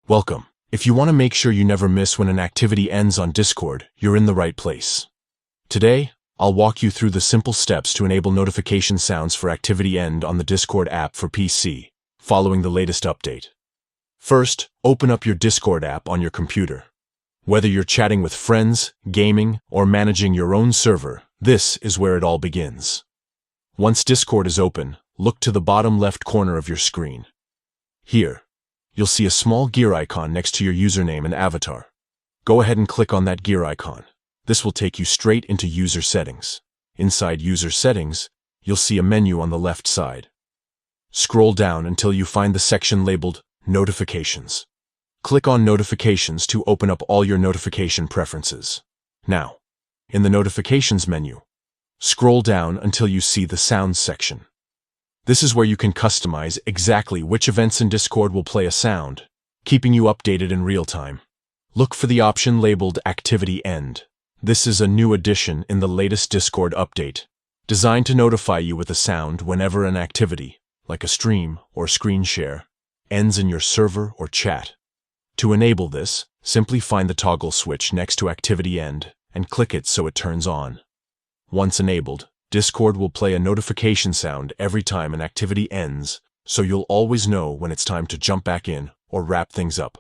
Welcome. If you want to make sure you never miss when an activity ends on Discord, you're in the right place. Today, I'll walk you through the simple steps to enable notification sounds for activity end on the Discord app for PC, following the latest update. First, open up your Discord app on your computer. Whether you're chatting with friends, gaming, or managing your own server, this is where it all begins. Once Discord is open, look to the bottom left corner of your screen. Here, you'll see a small gear icon next to your username and avatar. Go ahead and click on that gear icon. This will take you straight into User Settings. Inside User Settings, you'll see a menu on the left side. Scroll down until you find the section labeled Notifications. Click on Notifications to open up all your notification preferences. Now, in the Notifications menu, scroll down until you see the Sounds section. This is where you can customize exactly which events in Discord will play a sound, keeping you updated in real time. Look for the option labeled Activity End. This is a new addition in the latest Discord update, designed to notify you with a sound whenever an activity, like a stream or screen share, ends in your server or chat. To enable this, simply find the toggle switch next to Activity End and click it so it turns on. Once enabled, Discord will play a notification sound every time an activity ends, so you'll always know when it's time to jump back in or wrap things up.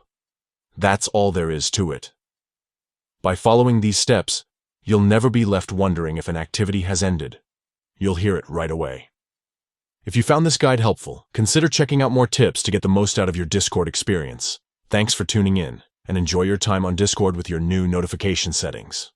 That's all there is to it. By following these steps, you'll never be left wondering if an activity has ended. You'll hear it right away. If you found this guide helpful, consider checking out more tips to get the most out of your Discord experience. Thanks for tuning in, and enjoy your time on Discord with your new notification settings.